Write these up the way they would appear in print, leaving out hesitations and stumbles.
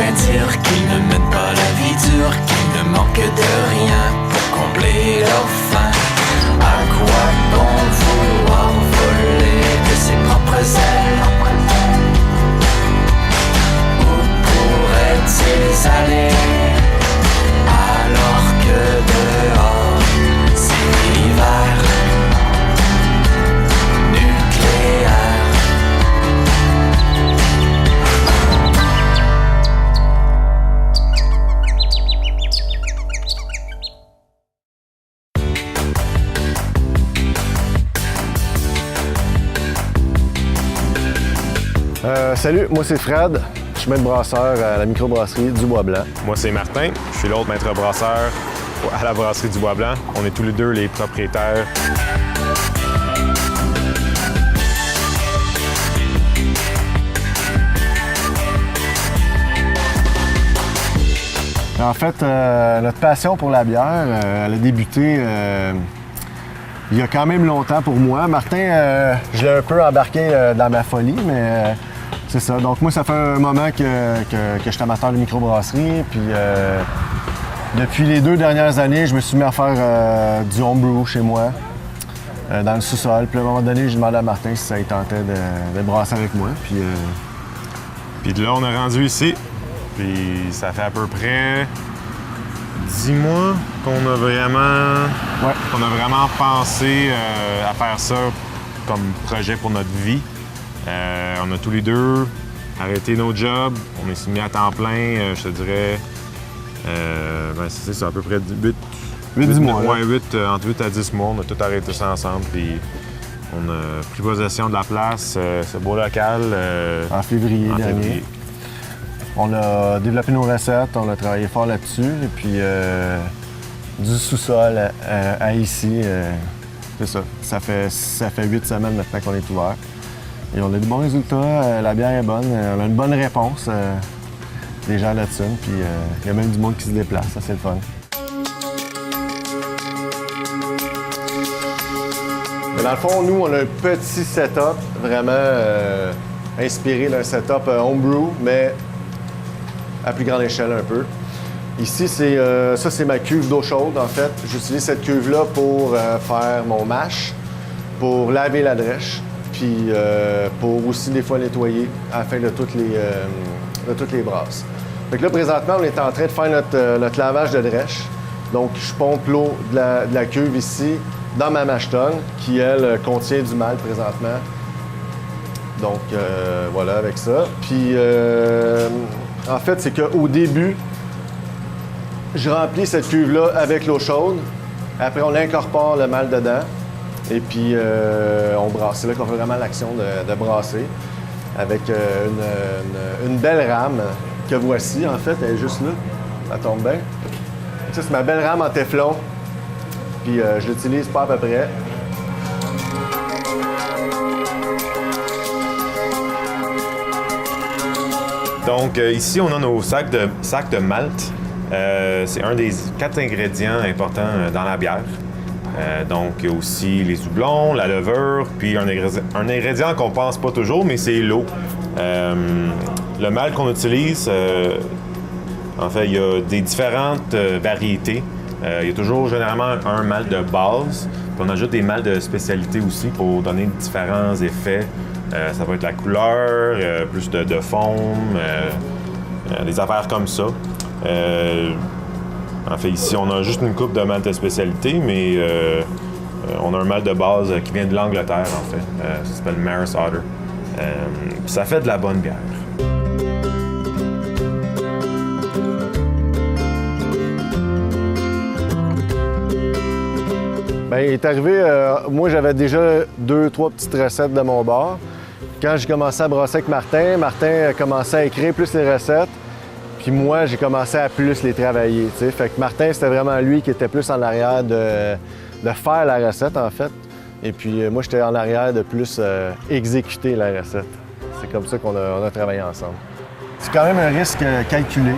bien dire qu'ils ne mènent pas la vie dure, qu'ils ne manquent de rien pour combler leur faim. À quoi bon vouloir voler de ses propres ailes? Où pourraient-ils aller alors que dehors c'est l'hiver nucléaire? Salut, moi c'est Fred, je suis maître brasseur à la microbrasserie du Bois-Blanc. Moi c'est Martin, je suis l'autre maître brasseur à la brasserie du Bois-Blanc. On est tous les deux les propriétaires. En fait, notre passion pour la bière, elle a débuté il y a quand même longtemps pour moi. Martin, je l'ai un peu embarqué dans ma folie, mais c'est ça. Donc moi, ça fait un moment que je suis amateur de microbrasserie. Puis depuis les 2 dernières années, je me suis mis à faire du homebrew chez moi, dans le sous-sol. Puis à un moment donné, j'ai demandé à Martin si ça lui tentait de brasser avec moi. Puis de là, on est rendu ici. Puis ça fait à peu près 10 mois qu'on a vraiment pensé à faire ça comme projet pour notre vie. On a tous les deux arrêté nos jobs, on s'est mis à temps plein, je te dirais, c'est à peu près 8-10 mois. Ouais, entre 8 à 10 mois, on a tout arrêté ça ensemble, puis on a pris possession de la place, ce beau local. En février dernier. On a développé nos recettes, on a travaillé fort là-dessus, et puis du sous-sol à ici, c'est ça. Ça fait 8 semaines maintenant qu'on est ouvert. Et on a de bons résultats, la bière est bonne, on a une bonne réponse des gens là-dessus, puis il y a même du monde qui se déplace, ça c'est le fun. Mais dans le fond, nous, on a un petit setup vraiment inspiré d'un setup homebrew, mais à plus grande échelle un peu. Ici, ça c'est ma cuve d'eau chaude en fait. J'utilise cette cuve-là pour faire mon mash, pour laver la drèche, puis pour aussi des fois nettoyer à la fin de toutes les brasses. Fait que là, présentement, on est en train de faire notre lavage de drèche. Donc, je pompe l'eau de la cuve ici dans ma mash tun, qui, elle, contient du malt présentement. Donc, voilà, avec ça. Puis, en fait, c'est qu'au début, je remplis cette cuve-là avec l'eau chaude. Après, on incorpore le malt dedans. Et puis, on brasse. C'est là qu'on fait vraiment l'action de brasser avec une belle rame que voici. En fait, elle est juste là. Elle tombe bien. Ça, c'est ma belle rame en téflon. Puis, je l'utilise pas à peu près. Donc, ici, on a nos sacs de malt. C'est un des 4 ingrédients importants dans la bière. Donc, il y a aussi les houblons, la levure, puis un ingrédient qu'on pense pas toujours, mais c'est l'eau. Le malt qu'on utilise, en fait, il y a des différentes variétés. Il y a toujours généralement un malt de base, puis on ajoute des malts de spécialité aussi pour donner différents effets. Ça va être la couleur, plus de foam, des affaires comme ça. En fait, ici, on a juste une coupe de malt de spécialité, mais on a un malt de base qui vient de l'Angleterre, en fait. Ça s'appelle Maris Otter. Ça fait de la bonne bière. Bien, il est arrivé, moi j'avais déjà 2-3 petites recettes de mon bar. Quand j'ai commencé à brasser avec Martin, Martin a commencé à écrire plus les recettes. Puis moi, j'ai commencé à plus les travailler, tu sais. Fait que Martin, c'était vraiment lui qui était plus en arrière de faire la recette, en fait. Et puis moi, j'étais en arrière de plus exécuter la recette. C'est comme ça qu'on a travaillé ensemble. C'est quand même un risque calculé.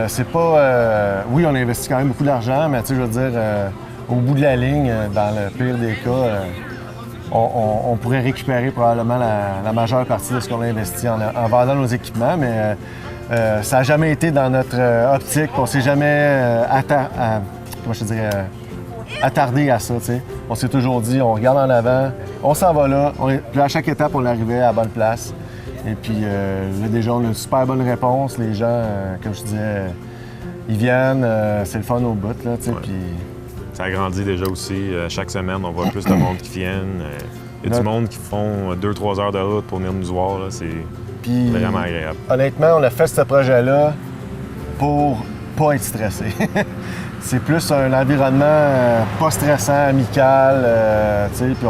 C'est pas... oui, on investit quand même beaucoup d'argent, mais tu sais, je veux dire, au bout de la ligne, dans le pire des cas, on pourrait récupérer probablement la majeure partie de ce qu'on a investi en vendant nos équipements, mais Ça n'a jamais été dans notre optique. On ne s'est jamais attardé à ça. T'sais. On s'est toujours dit, on regarde en avant, on s'en va là. Puis à chaque étape, on arrivait à la bonne place. Et puis là, déjà, on a une super bonne réponse. Les gens, comme je disais, ils viennent. C'est le fun au bout. Là, ouais. Puis... Ça a grandi déjà aussi. Chaque semaine, on voit plus de monde qui viennent. Il y a du monde qui font 2-3 heures de route pour venir nous voir. Là. C'est vraiment agréable. Honnêtement, on a fait ce projet-là pour pas être stressé. C'est plus un environnement pas stressant, amical. Puis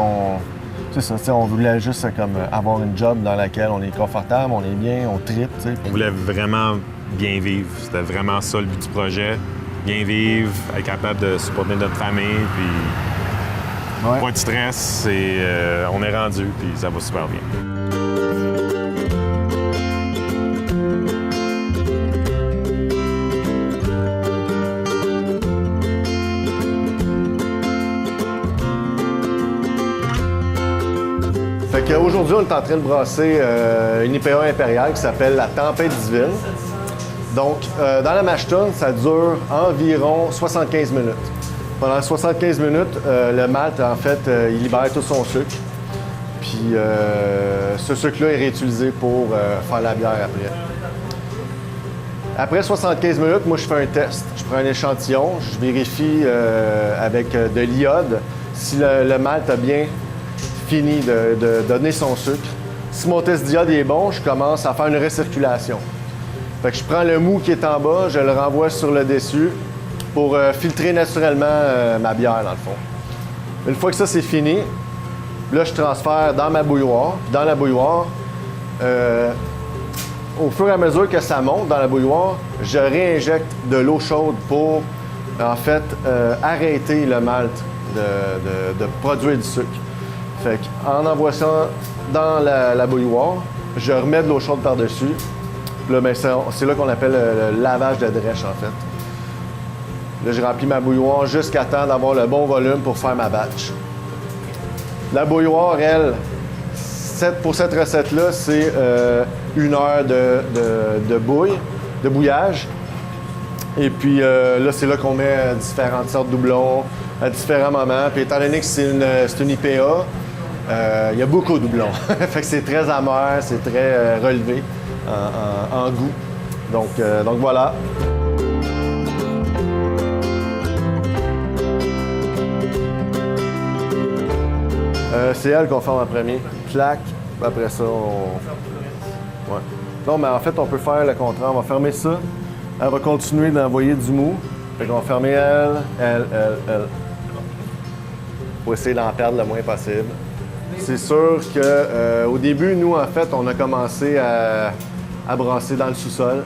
on voulait juste comme avoir une job dans laquelle on est confortable, on est bien, on tripe. On voulait vraiment bien vivre. C'était vraiment ça le but du projet. Bien vivre, être capable de supporter notre famille, puis pas de stress. Et on est rendu, puis ça va super bien. Fait qu'aujourd'hui, on est en train de brasser une IPA impériale qui s'appelle la Tempête divine. Donc, dans la mash tun, ça dure environ 75 minutes. Pendant 75 minutes, le malt, en fait, il libère tout son sucre. Puis, ce sucre-là est réutilisé pour faire la bière après. Après 75 minutes, moi, je fais un test. Je prends un échantillon, je vérifie avec de l'iode si le malt a bien fini de donner son sucre. Si mon test d'iode est bon, je commence à faire une recirculation. Fait que je prends le mou qui est en bas, je le renvoie sur le dessus pour filtrer naturellement ma bière, dans le fond. Une fois que ça, c'est fini, là, je transfère dans ma bouilloire. Dans la bouilloire, au fur et à mesure que ça monte dans la bouilloire, je réinjecte de l'eau chaude pour, en fait, arrêter le malt de produire du sucre. Fait qu'en envoyant dans la bouilloire, je remets de l'eau chaude par-dessus. Là, ben, c'est là qu'on appelle le lavage de drèche, en fait. Là, je remplis ma bouilloire jusqu'à temps d'avoir le bon volume pour faire ma batch. La bouilloire, elle, pour cette recette-là, c'est 1 heure de bouillage. Et puis là, c'est là qu'on met différentes sortes de doublons à différents moments. Puis étant donné que c'est une IPA, il y a beaucoup de doublons. Fait que c'est très amer, c'est très relevé en goût. Donc voilà. C'est elle qu'on ferme en premier. Clac, après ça, Ouais. Non, mais en fait, on peut faire le contraire. On va fermer ça. Elle va continuer d'envoyer du mou. Fait qu'on va fermer elle. Pour essayer d'en perdre le moins possible. C'est sûr qu'au début, nous, en fait, on a commencé à brasser dans le sous-sol.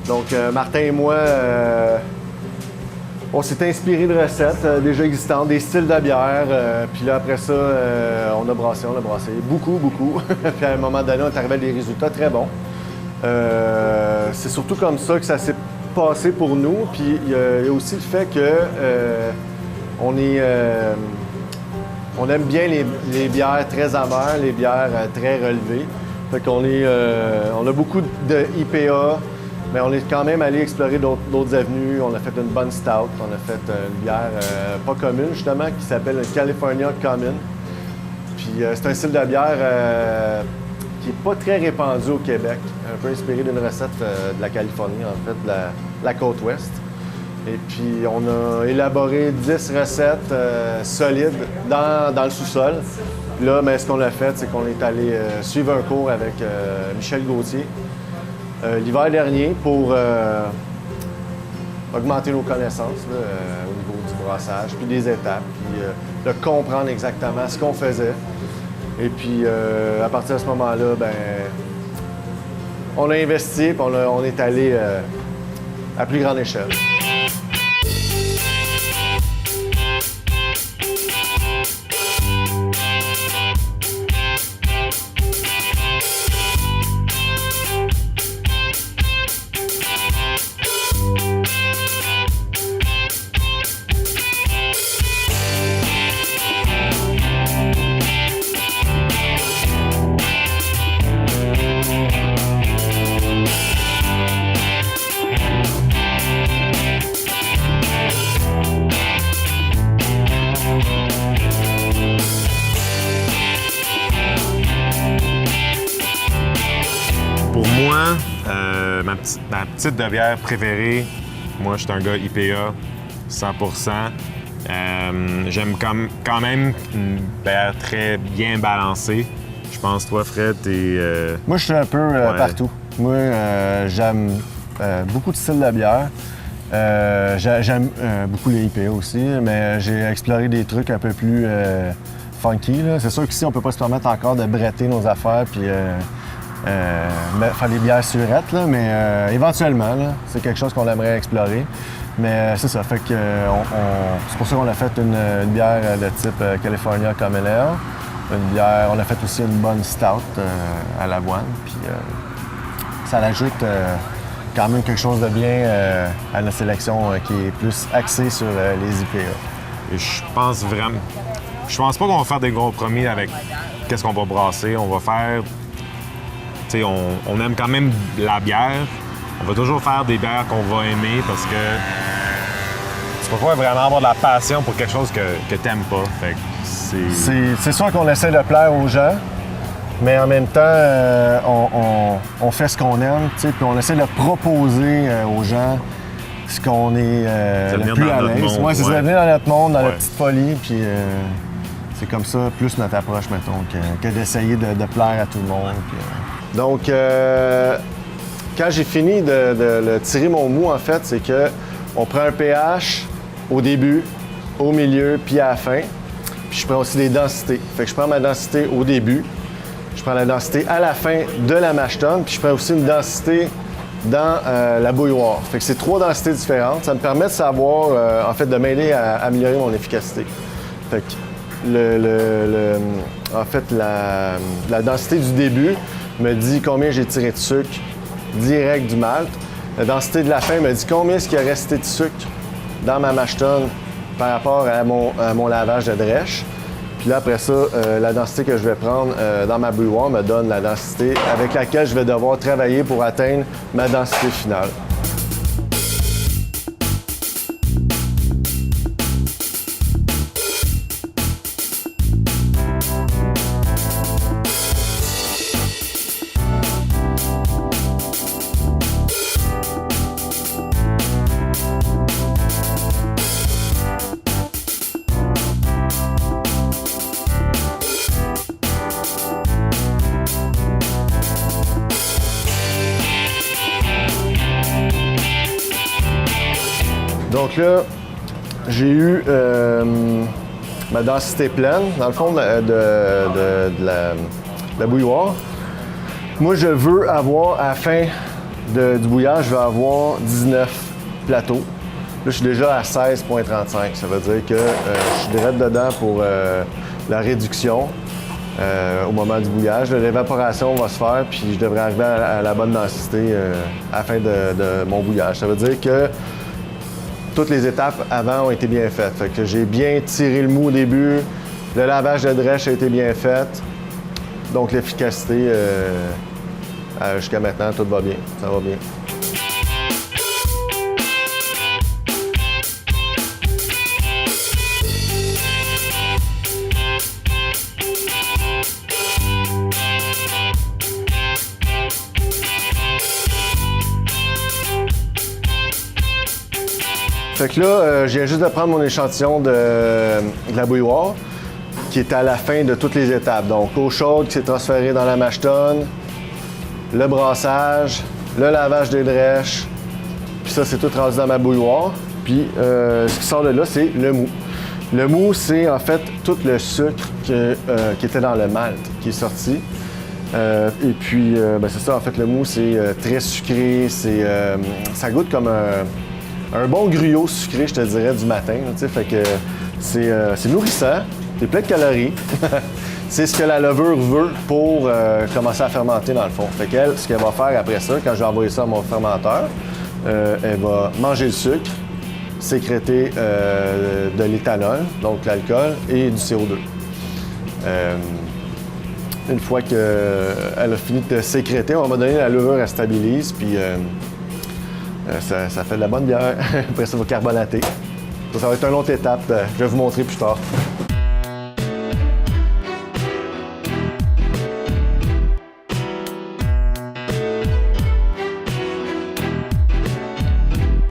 Donc, Martin et moi, on s'est inspiré de recettes déjà existantes, des styles de bière. Puis là, après ça, on a brassé beaucoup. Puis à un moment donné, on est arrivé à des résultats très bons. C'est surtout comme ça que ça s'est passé pour nous. Puis il y a aussi le fait que on aime bien les bières très amères, les bières très relevées. Fait qu'on on a beaucoup de IPA, mais on est quand même allé explorer d'autres avenues. On a fait une bonne stout, on a fait une bière pas commune justement qui s'appelle une California Common. Puis c'est un style de bière qui n'est pas très répandu au Québec, un peu inspiré d'une recette de la Californie, en fait, de la côte ouest. Et puis, on a élaboré 10 recettes solides dans le sous-sol. Là, ce qu'on a fait, c'est qu'on est allé suivre un cours avec Michel Gauthier l'hiver dernier pour augmenter nos connaissances là, au niveau du brassage, puis des étapes, puis de comprendre exactement ce qu'on faisait. Et puis, à partir de ce moment-là, on a investi, puis on est allé à plus grande échelle. ma petite de bière préférée, moi, je suis un gars IPA, 100%. J'aime quand même une bière très bien balancée. Je pense, toi, Fred, t'es... Moi, je suis un peu partout. Moi, j'aime beaucoup de styles de bière. J'aime beaucoup les IPA aussi, mais j'ai exploré des trucs un peu plus funky. Là. C'est sûr qu'ici, on peut pas se permettre encore de bretter nos affaires puis faire des bières surettes, là, mais éventuellement, là, c'est quelque chose qu'on aimerait explorer. Mais c'est ça, fait que c'est pour ça qu'on a fait une bière de type California Common Ale. Une bière, on a fait aussi une bonne stout à l'avoine, puis ça ajoute quand même quelque chose de bien à notre sélection qui est plus axée sur les IPA. Et je pense pas qu'on va faire des compromis avec qu'est-ce qu'on va brasser. On va faire... Tu sais, on aime quand même la bière. On va toujours faire des bières qu'on va aimer parce que tu peux pas vraiment avoir de la passion pour quelque chose que t'aimes pas. Fait que c'est sûr qu'on essaie de plaire aux gens, mais en même temps, on fait ce qu'on aime, puis on essaie de proposer aux gens ce qu'on est le plus à l'aise. Ouais, c'est ça, venir dans notre monde, dans la petite folie, puis c'est comme ça, plus notre approche, mettons, que d'essayer de plaire à tout le monde. Puis, Donc, quand j'ai fini de tirer mon mou, en fait, c'est que on prend un pH au début, au milieu, puis à la fin. Puis je prends aussi des densités. Fait que je prends ma densité au début, je prends la densité à la fin de la mash tun, puis je prends aussi une densité dans la bouilloire. Fait que c'est 3 densités différentes. Ça me permet de savoir, en fait, de m'aider à améliorer mon efficacité. Fait que en fait, la densité du début me dit combien j'ai tiré de sucre direct du malt. La densité de la fin me dit combien est-ce qu'il y a resté de sucre dans ma mash tun par rapport à mon lavage de drèche. Puis là, après ça, la densité que je vais prendre dans ma bouilloire me donne la densité avec laquelle je vais devoir travailler pour atteindre ma densité finale. Donc là, j'ai eu ma densité pleine, dans le fond, de la bouilloire. Moi, je veux avoir, à la fin du bouillage, je vais avoir 19 plateaux. Là, je suis déjà à 16,35. Ça veut dire que je suis direct dedans pour la réduction au moment du bouillage. L'évaporation va se faire, puis je devrais arriver à la bonne densité à la fin de mon bouillage. Ça veut dire que toutes les étapes avant ont été bien faites. Fait que j'ai bien tiré le mou au début, le lavage de drèche a été bien fait. Donc l'efficacité, jusqu'à maintenant, tout va bien. Ça va bien. Fait que là, je viens juste de prendre mon échantillon de la bouilloire qui est à la fin de toutes les étapes. Donc, eau chaude qui s'est transférée dans la mash tun, le brassage, le lavage des drèches, puis ça, c'est tout rendu dans ma bouilloire. Puis, ce qui sort de là, c'est le mou. Le mou, c'est en fait tout le sucre qui était dans le malt qui est sorti. Et puis, c'est ça, en fait, le mou, c'est très sucré, ça goûte comme un bon gruyot sucré, je te dirais, du matin. Là, fait que c'est nourrissant, c'est plein de calories. C'est ce que la levure veut pour commencer à fermenter, dans le fond. Fait qu'elle, ce qu'elle va faire après ça, quand je vais envoyer ça à mon fermenteur, elle va manger le sucre, sécréter de l'éthanol, donc l'alcool, et du CO2. Une fois qu'elle a fini de sécréter, on va donner la levure, elle stabilise, puis ça fait de la bonne bière. Après ça va carbonater. Ça va être une autre étape. Je vais vous montrer plus tard.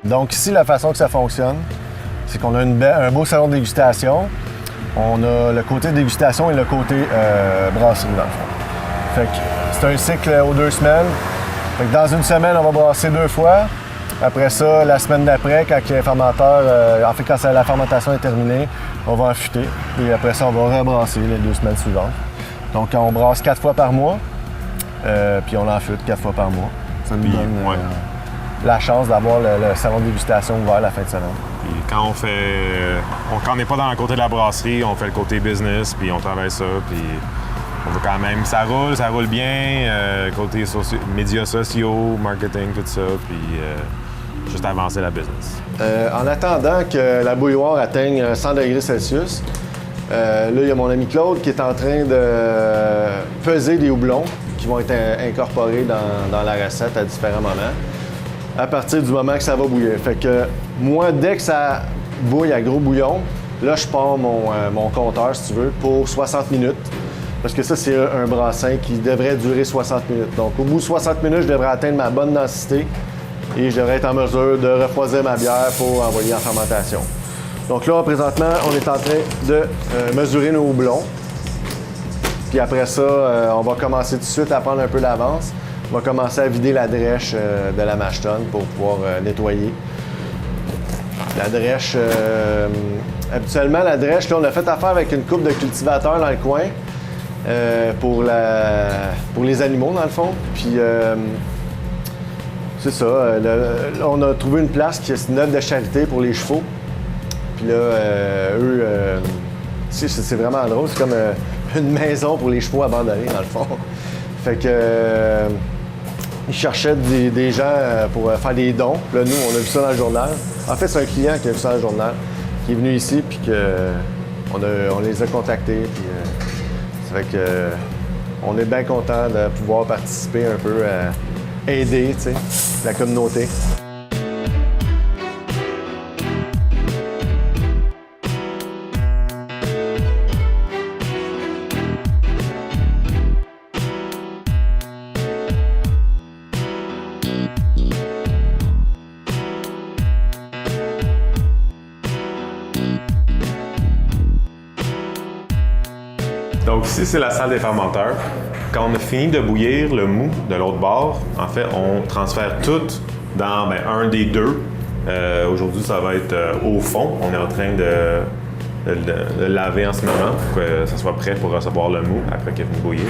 Donc ici, la façon que ça fonctionne, c'est qu'on a un beau salon de dégustation. On a le côté dégustation et le côté brasserie, dans le fond. Fait que c'est un cycle aux 2 semaines. Fait que dans une semaine, on va brasser 2 fois. Après ça, la semaine d'après, quand il y a un fermenteur, quand la fermentation est terminée, on va affûter. Et après ça, on va rebrasser les 2 semaines suivantes. Donc on brasse 4 fois par mois, puis on affûte 4 fois par mois. Ça nous donne la chance d'avoir le salon de dégustation ouvert la fin de semaine. Puis quand quand on n'est pas dans le côté de la brasserie, on fait le côté business, puis on travaille ça, puis on veut quand même, ça roule bien, côté médias sociaux, marketing, tout ça, puis juste avancer la business. En attendant que la bouilloire atteigne 100 degrés Celsius, là, il y a mon ami Claude qui est en train de peser des houblons qui vont être incorporés dans la recette à différents moments, à partir du moment que ça va bouillir. Fait que moi, dès que ça bouille à gros bouillon, là, je pars mon compteur, si tu veux, pour 60 minutes. Parce que ça, c'est un brassin qui devrait durer 60 minutes. Donc, au bout de 60 minutes, je devrais atteindre ma bonne densité et je devrais être en mesure de refroidir ma bière pour envoyer en fermentation. Donc là, présentement, on est en train de mesurer nos houblons. Puis après ça, on va commencer tout de suite à prendre un peu d'avance. On va commencer à vider la drèche de la mash tun pour pouvoir nettoyer. La drèche, habituellement, la drèche, là, on a fait affaire avec une couple de cultivateurs dans le coin pour les animaux, dans le fond. Puis c'est ça, on a trouvé une place qui est une œuvre de charité pour les chevaux. Puis là, eux, c'est vraiment drôle, c'est comme une maison pour les chevaux abandonnés, dans le fond. Fait que ils cherchaient des gens pour faire des dons. Puis là, nous, on a vu ça dans le journal. En fait, c'est un client qui a vu ça dans le journal, qui est venu ici, puis on les a contactés. Puis ça fait que on est bien content de pouvoir participer un peu à aider, tu sais, la communauté. Donc ici, c'est la salle des fermenteurs. Quand on a fini de bouillir le mou de l'autre bord, en fait, on transfère tout dans un des deux. Aujourd'hui, ça va être au fond. On est en train de le laver en ce moment pour que ça soit prêt pour recevoir le mou après qu'il est venu bouillir.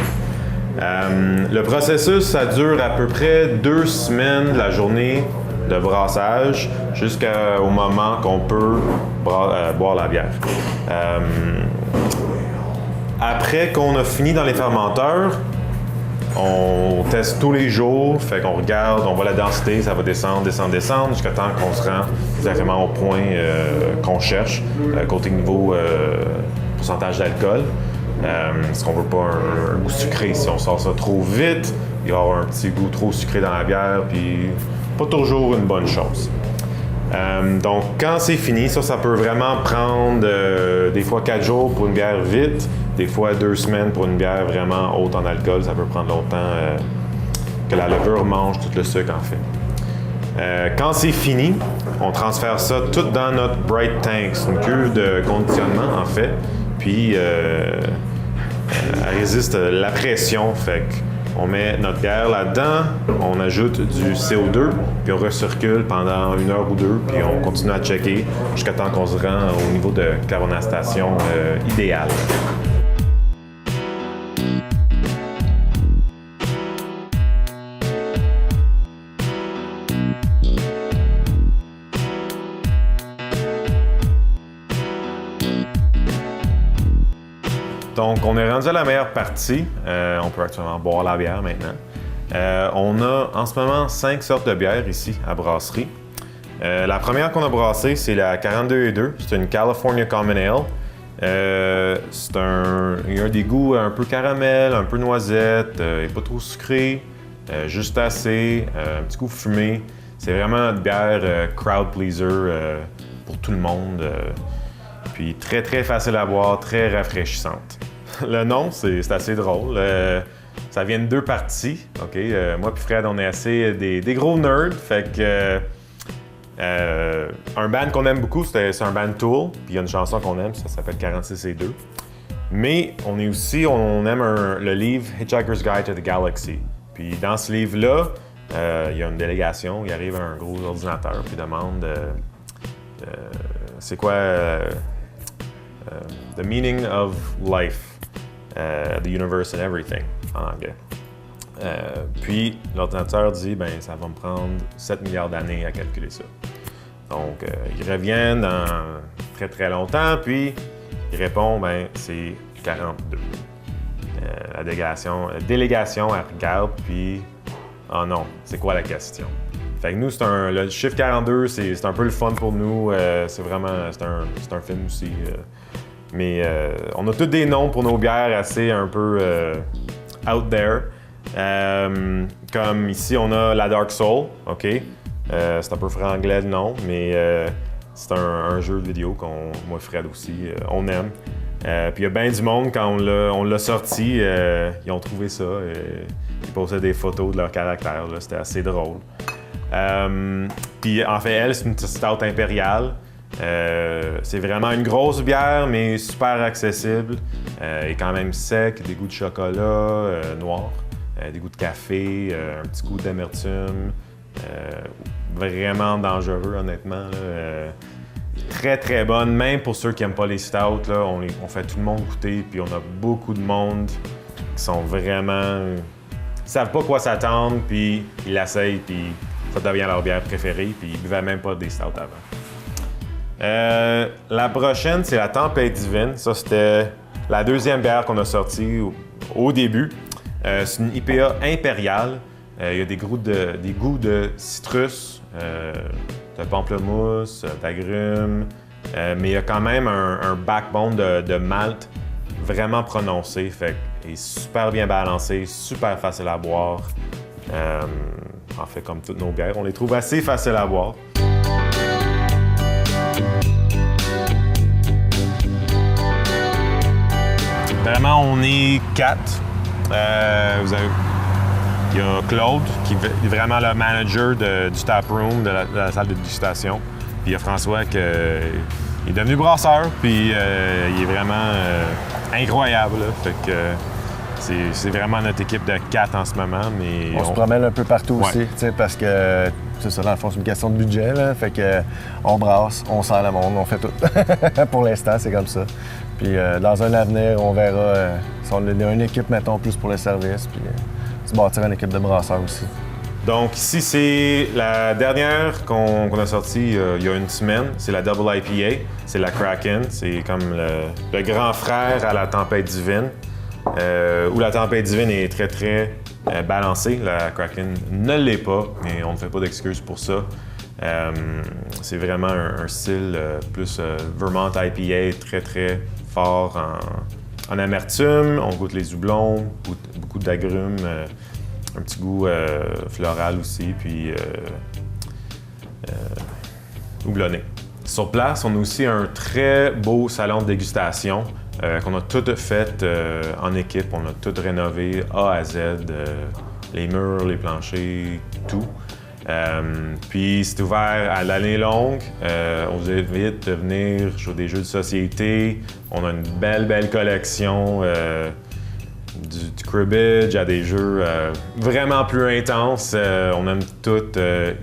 Le processus, ça dure à peu près 2 semaines, la journée de brassage, jusqu'au moment qu'on peut boire la bière. Après qu'on a fini dans les fermenteurs, on teste tous les jours, fait qu'on regarde, on voit la densité, ça va descendre, jusqu'à temps qu'on se rend exactement au point qu'on cherche, côté niveau pourcentage d'alcool. Parce qu'on veut pas un goût sucré. Si on sort ça trop vite, il va y avoir un petit goût trop sucré dans la bière, puis pas toujours une bonne chose. Donc, quand c'est fini, ça peut vraiment prendre des fois 4 jours pour une bière vite, des fois 2 semaines pour une bière vraiment haute en alcool. Ça peut prendre longtemps que la levure mange tout le sucre, en fait. Quand c'est fini, on transfère ça tout dans notre Bright Tank. C'est une cuve de conditionnement, en fait. Puis, elle résiste à la pression, fait on met notre bière là-dedans, on ajoute du CO2, puis on recircule pendant 1 heure ou 2, puis on continue à checker jusqu'à temps qu'on se rend au niveau de carbonisation idéal. Donc, on est rendu à la meilleure partie. On peut actuellement boire la bière maintenant. On a en ce moment 5 sortes de bières ici à brasserie. La première qu'on a brassée, c'est la 42,2. C'est une California Common Ale. Il y a des goûts un peu caramel, un peu noisette, il n'est pas trop sucré, juste assez, un petit goût fumé. C'est vraiment une bière crowd pleaser pour tout le monde. Puis très très facile à boire, très rafraîchissante. Le nom, c'est assez drôle. Ça vient de 2 parties. Okay? Moi et Fred, on est assez des gros nerds. Fait que Un band qu'on aime beaucoup, c'est un band Tool, puis il y a une chanson qu'on aime, ça s'appelle 46 et 2. Mais on aime le livre Hitchhiker's Guide to the Galaxy. Puis dans ce livre-là, il y a une délégation, il arrive un gros ordinateur, puis demande c'est quoi the meaning of life, the universe and everything, en anglais. Puis l'ordinateur dit, ça va me prendre 7 milliards d'années à calculer ça. Donc, ils reviennent dans très très longtemps, puis il répond, c'est 42. La délégation, elle regarde, puis oh non, c'est quoi la question? Fait que nous, le chiffre 42, c'est un peu le fun pour nous. C'est un film aussi. Mais on a tous des noms pour nos bières assez un peu out there. Comme ici, on a la Dark Soul, OK? C'est un peu franglais le nom, mais c'est un jeu de vidéo moi Fred aussi, on aime. Puis il y a bien du monde, quand on l'a sorti, ils ont trouvé ça. Ils posaient des photos de leur caractère, là, c'était assez drôle. Puis en fait, elle, c'est une stout impériale. C'est vraiment une grosse bière, mais super accessible. Elle est quand même sec, des goûts de chocolat noir, des goûts de café, un petit goût d'amertume. Vraiment dangereux, honnêtement. Très, très bonne. Même pour ceux qui n'aiment pas les stouts, là, on fait tout le monde goûter. Puis on a beaucoup de monde qui sont vraiment... Ils savent pas quoi s'attendre, puis ils l'essayent, puis ça devient leur bière préférée, puis ils buvaient même pas des stouts avant. La prochaine, c'est la Tempête Divine. Ça, c'était la deuxième bière qu'on a sortie au début. C'est une IPA impériale. Il y a des goûts de citrus, de pamplemousse, d'agrumes, mais il y a quand même un backbone de malt vraiment prononcé. Fait qu'il est super bien balancé, super facile à boire. En fait, comme toutes nos bières, on les trouve assez faciles à boire. Vraiment, on est 4. Il y a Claude, qui est vraiment le manager du taproom, de la salle de dégustation. Puis il y a François, qui est devenu brasseur, puis il est vraiment incroyable. Là. Fait que c'est vraiment notre équipe de 4 en ce moment. Mais on se promène un peu partout aussi, parce que c'est ça, dans le fond, c'est une question de budget. Là, fait que on brasse, on sert le monde, on fait tout. Pour l'instant, c'est comme ça. Puis dans un avenir, on verra si on a une équipe, mettons, plus pour le service. Puis, se bâtir une équipe de brasseurs aussi. Donc ici, c'est la dernière qu'on a sortie il y a une semaine. C'est la Double IPA. C'est la Kraken. C'est comme le grand frère à la Tempête Divine. Où la Tempête Divine est très, très balancée. La Kraken ne l'est pas, mais on ne fait pas d'excuses pour ça. C'est vraiment un style plus Vermont IPA, très, très fort en amertume. On goûte les houblons, beaucoup d'agrumes, un petit goût floral aussi, puis houblonné. Sur place, on a aussi un très beau salon de dégustation qu'on a tout fait en équipe. On a tout rénové A à Z, les murs, les planchers, tout. Puis c'est ouvert à l'année longue. On vous invite à venir jouer des jeux de société. On a une belle collection du cribbage à des jeux vraiment plus intenses. On aime tout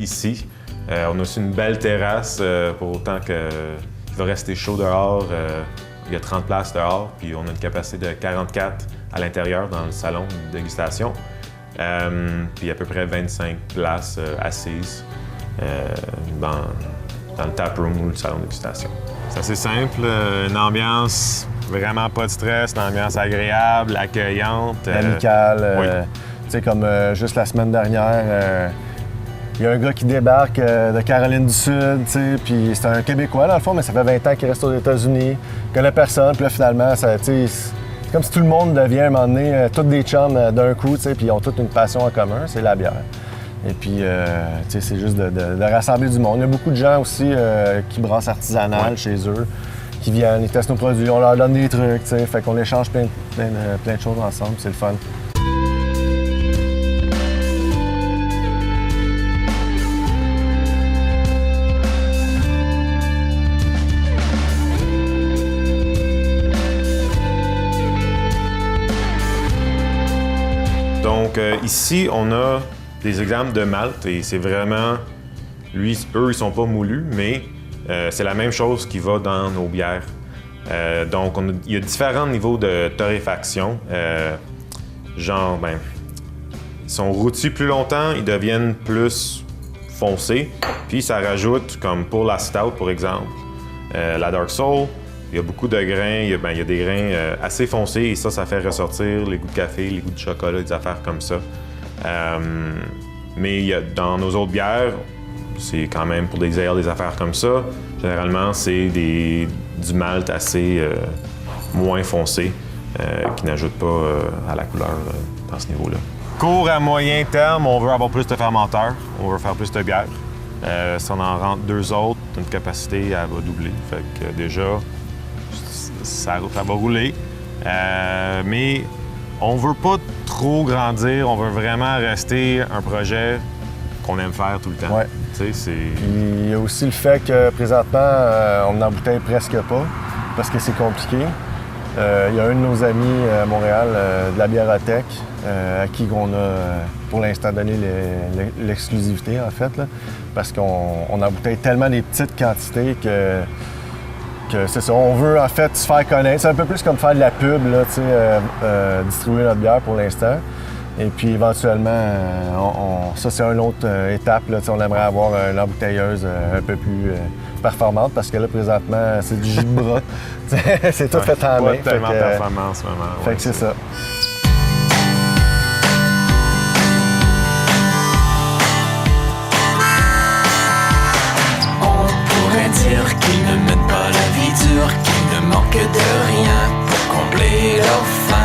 ici. On a aussi une belle terrasse pour autant qu'il va rester chaud dehors. Il y a 30 places dehors, puis on a une capacité de 44 à l'intérieur dans le salon de dégustation. Puis à peu près 25 places assises dans le taproom ou le salon de dégustation. C'est assez simple, une ambiance vraiment pas de stress, une ambiance agréable, accueillante. Amicale. Oui. Tu sais, comme juste la semaine dernière, il y a un gars qui débarque de Caroline du Sud, tu sais, puis c'est un Québécois dans le fond, mais ça fait 20 ans qu'il reste aux États-Unis, il connaît personne, puis là finalement, ça, tu sais, c'est comme si tout le monde devient à un moment donné, tous des chums d'un coup, tu sais, puis ils ont toute une passion en commun, c'est la bière. Et puis, tu sais, c'est juste de rassembler du monde. Il y a beaucoup de gens aussi qui brassent artisanal chez eux, qui viennent, ils testent nos produits, on leur donne des trucs, tu sais, fait qu'on échange plein de choses ensemble, c'est le fun. Donc, ici, on a des exemples de malt et c'est vraiment... Eux, ils sont pas moulus, mais c'est la même chose qui va dans nos bières. Donc, il y a différents niveaux de torréfaction. Ils sont rôtis plus longtemps, ils deviennent plus foncés. Puis, ça rajoute, comme pour la Stout, par exemple, la Dark Soul, il y a beaucoup de grains, il y a des grains assez foncés et ça fait ressortir les goûts de café, les goûts de chocolat, des affaires comme ça. Mais dans nos autres bières, c'est quand même pour des ales, des affaires comme ça. Généralement, c'est du malt assez moins foncé qui n'ajoute pas à la couleur dans ce niveau-là. Court à moyen terme, on veut avoir plus de fermenteurs, on veut faire plus de bière. Si on en rentre 2 autres, notre capacité elle va doubler. Fait que déjà, ça va rouler. Mais on veut pas trop grandir, on veut vraiment rester un projet qu'on aime faire tout le temps. Ouais. Tu sais, Puis il y a aussi le fait que présentement, on n'embouteille presque pas parce que c'est compliqué. Il y a un de nos amis à Montréal, de la Biérothèque, à qui on a pour l'instant donné l'exclusivité en fait, là, parce qu'on embouteille tellement des petites quantités que c'est ça. On veut en fait se faire connaître. C'est un peu plus comme faire de la pub, là, distribuer notre bière pour l'instant. Et puis éventuellement, ça c'est une autre étape. Là, on aimerait avoir une embouteilleuse un peu plus performante parce que là présentement c'est du jus de bras. C'est tout fait en main. Pas tellement performant en ce moment. Fait que c'est ça. On pourrait dire qu'ils ne mènent pas la vie dure, qu'ils ne manquent de rien pour combler leur faim.